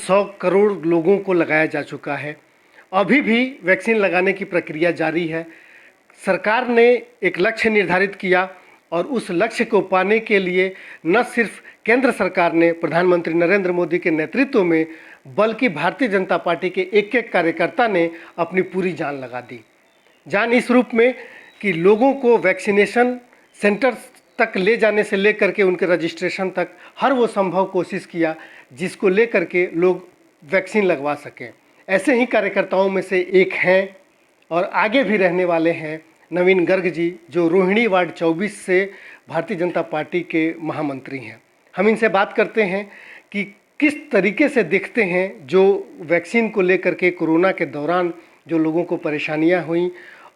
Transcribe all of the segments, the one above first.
100 करोड़ लोगों को लगाया जा चुका है। अभी भी वैक्सीन लगाने की प्रक्रिया जारी है। सरकार ने एक लक्ष्य निर्धारित किया और उस लक्ष्य को पाने के लिए न सिर्फ केंद्र सरकार ने प्रधानमंत्री नरेंद्र मोदी के नेतृत्व में, बल्कि भारतीय जनता पार्टी के एक एक कार्यकर्ता ने अपनी पूरी जान लगा दी। जान इस रूप में कि लोगों को वैक्सीनेशन सेंटर तक ले जाने से लेकर के उनके रजिस्ट्रेशन तक हर वो संभव कोशिश किया जिसको लेकर के लोग वैक्सीन लगवा सकें। ऐसे ही कार्यकर्ताओं में से एक हैं और आगे भी रहने वाले हैं नवीन गर्ग जी, जो रोहिणी वार्ड 24 से भारतीय जनता पार्टी के महामंत्री हैं। हम इनसे बात करते हैं कि किस तरीके से देखते हैं जो वैक्सीन को लेकर के कोरोना के दौरान जो लोगों को परेशानियां हुई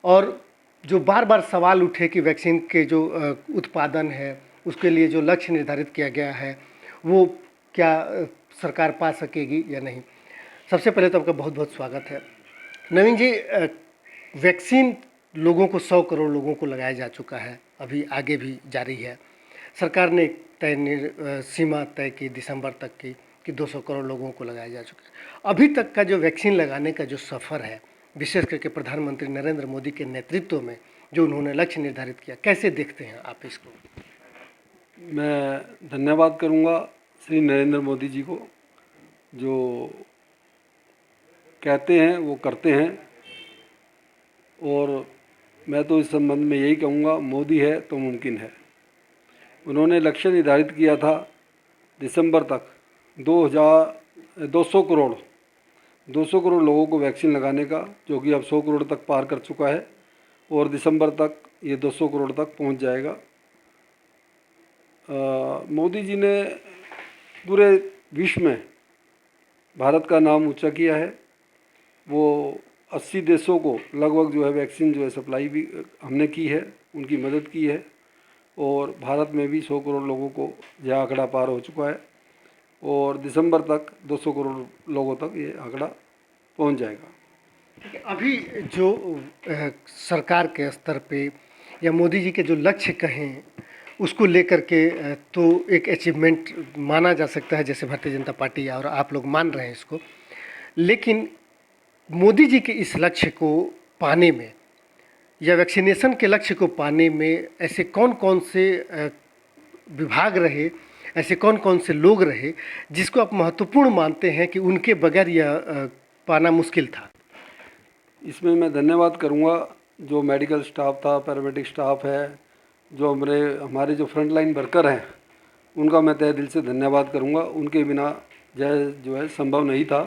और जो बार बार सवाल उठे कि वैक्सीन के जो उत्पादन है उसके लिए जो लक्ष्य निर्धारित किया गया है वो क्या सरकार पा सकेगी या नहीं। सबसे पहले तो आपका बहुत बहुत स्वागत है। नवीन जी, वैक्सीन लोगों को 100 करोड़ लोगों को लगाया जा चुका है, अभी आगे भी जारी है। सरकार ने सीमा तय की दिसंबर तक की कि 200 करोड़ लोगों को लगाया जा चुका है। अभी तक का जो वैक्सीन लगाने का जो सफ़र है, विशेष करके प्रधानमंत्री नरेंद्र मोदी के नेतृत्व में जो उन्होंने लक्ष्य निर्धारित किया, कैसे देखते हैं आप इसको? मैं धन्यवाद करूंगा श्री नरेंद्र मोदी जी को, जो कहते हैं वो करते हैं। और मैं तो इस संबंध में यही कहूँगा, मोदी है तो मुमकिन है। उन्होंने लक्ष्य निर्धारित किया था दिसंबर तक 200 करोड़ लोगों को वैक्सीन लगाने का, जो कि अब 100 करोड़ तक पार कर चुका है और दिसंबर तक ये 200 करोड़ तक पहुंच जाएगा। मोदी जी ने पूरे विश्व में भारत का नाम ऊंचा किया है। वो 80 देशों को लगभग जो है वैक्सीन जो है सप्लाई भी हमने की है, उनकी मदद की है और भारत में भी 100 करोड़ लोगों को यह आंकड़ा पार हो चुका है और दिसंबर तक 200 करोड़ लोगों तक ये आंकड़ा पहुंच जाएगा। अभी जो सरकार के स्तर पे या मोदी जी के जो लक्ष्य कहें उसको लेकर के तो एक अचीवमेंट माना जा सकता है, जैसे भारतीय जनता पार्टी और आप लोग मान रहे हैं इसको। लेकिन मोदी जी के इस लक्ष्य को पाने में या वैक्सीनेशन के लक्ष्य को पाने में ऐसे कौन कौन से विभाग रहे, ऐसे कौन कौन से लोग रहे जिसको आप महत्वपूर्ण मानते हैं कि उनके बगैर यह पाना मुश्किल था? इसमें मैं धन्यवाद करूंगा जो मेडिकल स्टाफ था, पैरामेडिक स्टाफ है, जो हमारे जो फ्रंट लाइन वर्कर हैं, उनका मैं तहे दिल से धन्यवाद करूंगा। उनके बिना जो है संभव नहीं था।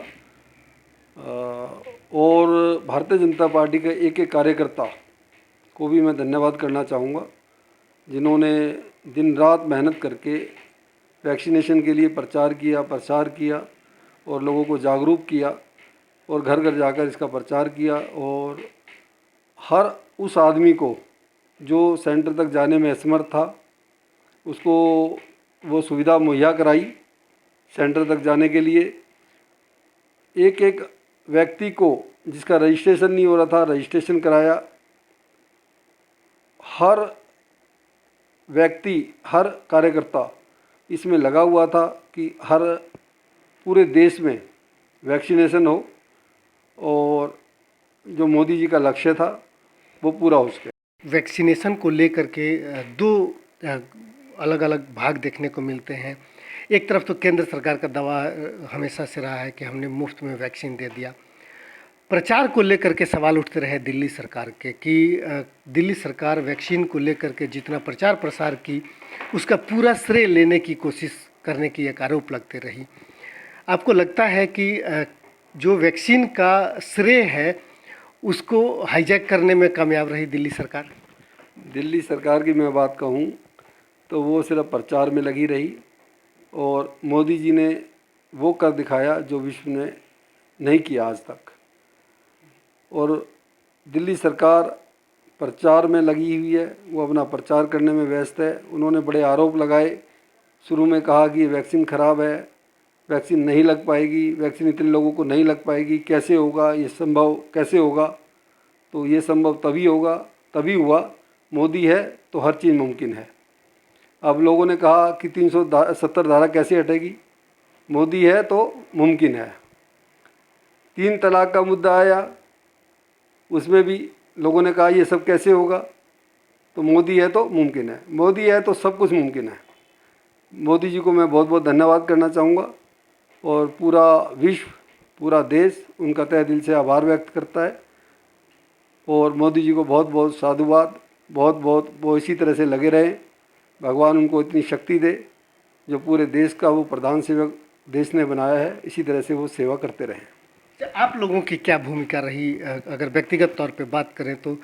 और भारतीय जनता पार्टी के एक एक कार्यकर्ता को भी मैं धन्यवाद करना चाहूँगा, जिन्होंने दिन रात मेहनत करके वैक्सीनेशन के लिए प्रचार किया और लोगों को जागरूक किया और घर घर जाकर इसका प्रचार किया और हर उस आदमी को जो सेंटर तक जाने में असमर्थ था उसको वो सुविधा मुहैया कराई। सेंटर तक जाने के लिए एक एक व्यक्ति को जिसका रजिस्ट्रेशन नहीं हो रहा था, रजिस्ट्रेशन कराया। हर व्यक्ति, हर कार्यकर्ता इसमें लगा हुआ था कि हर पूरे देश में वैक्सीनेशन हो और जो मोदी जी का लक्ष्य था वो पूरा हो सके। वैक्सीनेशन को लेकर के दो अलग अलग भाग देखने को मिलते हैं। एक तरफ तो केंद्र सरकार का दावा हमेशा से रहा है कि हमने मुफ्त में वैक्सीन दे दिया। प्रचार को लेकर के सवाल उठते रहे दिल्ली सरकार के कि दिल्ली सरकार वैक्सीन को लेकर के जितना प्रचार प्रसार की उसका पूरा श्रेय लेने की कोशिश करने की एक आरोप लगते रही। आपको लगता है कि जो वैक्सीन का श्रेय है उसको हाईजैक करने में कामयाब रही दिल्ली सरकार? दिल्ली सरकार की मैं बात कहूँ तो वो सिर्फ प्रचार में लगी रही और मोदी जी ने वो कर दिखाया जो विश्व ने नहीं किया आज तक। और दिल्ली सरकार प्रचार में लगी हुई है, वो अपना प्रचार करने में व्यस्त है। उन्होंने बड़े आरोप लगाए। शुरू में कहा कि ये ख़राब है, वैक्सीन नहीं लग पाएगी, वैक्सीन इतने लोगों को नहीं लग पाएगी, कैसे होगा, ये संभव कैसे होगा? तो ये संभव तभी हुआ। मोदी है तो हर चीज़ मुमकिन है। अब लोगों ने कहा कि 370 धारा कैसे हटेगी? मोदी है तो मुमकिन है। 3 तलाक का मुद्दा आया, उसमें भी लोगों ने कहा ये सब कैसे होगा, तो मोदी है तो मुमकिन है, मोदी है तो सब कुछ मुमकिन है। मोदी जी को मैं बहुत बहुत धन्यवाद करना चाहूँगा और पूरा विश्व, पूरा देश उनका तहे दिल से आभार व्यक्त करता है। और मोदी जी को बहुत बहुत साधुवाद, बहुत बहुत वो इसी तरह से लगे रहें, भगवान उनको इतनी शक्ति दे, जो पूरे देश का वो प्रधान सेवक देश ने बनाया है, इसी तरह से वो सेवा करते रहें। आप लोगों की क्या भूमिका रही, अगर व्यक्तिगत तौर पे बात करें तो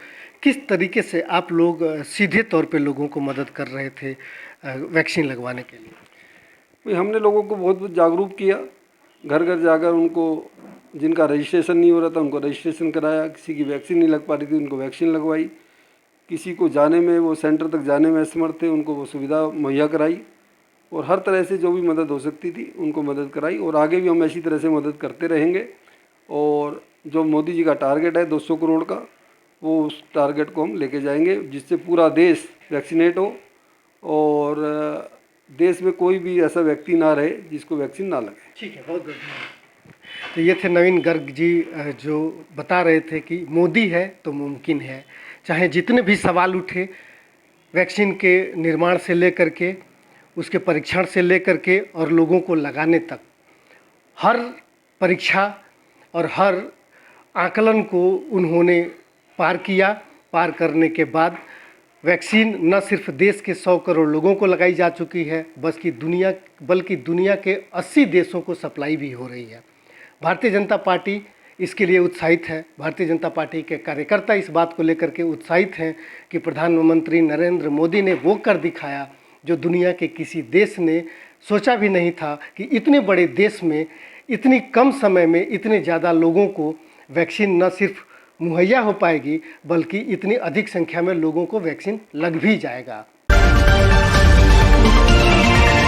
किस तरीके से आप लोग सीधे तौर पे लोगों को मदद कर रहे थे वैक्सीन लगवाने के लिए? भाई हमने लोगों को बहुत बहुत जागरूक किया, घर घर जाकर उनको, जिनका रजिस्ट्रेशन नहीं हो रहा था उनको रजिस्ट्रेशन कराया, किसी की वैक्सीन नहीं लग पा रही थी उनको वैक्सीन लगवाई, किसी को जाने में, वो सेंटर तक जाने में असमर्थ थे उनको वो सुविधा मुहैया कराई, और हर तरह से जो भी मदद हो सकती थी उनको मदद कराई। और आगे भी हम इसी तरह से मदद करते रहेंगे। और जो मोदी जी का टारगेट है 200 करोड़ का, वो उस टारगेट को हम लेके जाएंगे, जिससे पूरा देश वैक्सीनेट हो और देश में कोई भी ऐसा व्यक्ति ना रहे जिसको वैक्सीन ना लगे। ठीक है, बहुत बहुत धन्यवाद। तो ये थे नवीन गर्ग जी, जो बता रहे थे कि मोदी है तो मुमकिन है। चाहे जितने भी सवाल उठे, वैक्सीन के निर्माण से लेकर के, उसके परीक्षण से लेकर के और लोगों को लगाने तक, हर परीक्षा और हर आकलन को उन्होंने पार किया। पार करने के बाद वैक्सीन न सिर्फ देश के 100 करोड़ लोगों को लगाई जा चुकी है, बल्कि दुनिया के 80 देशों को सप्लाई भी हो रही है। भारतीय जनता पार्टी इसके लिए उत्साहित है। भारतीय जनता पार्टी के कार्यकर्ता इस बात को लेकर के उत्साहित हैं कि प्रधानमंत्री नरेंद्र मोदी ने वो कर दिखाया जो दुनिया के किसी देश ने सोचा भी नहीं था, कि इतने बड़े देश में इतनी कम समय में इतने ज़्यादा लोगों को वैक्सीन न सिर्फ मुहैया हो पाएगी, बल्कि इतनी अधिक संख्या में लोगों को वैक्सीन लग भी जाएगा।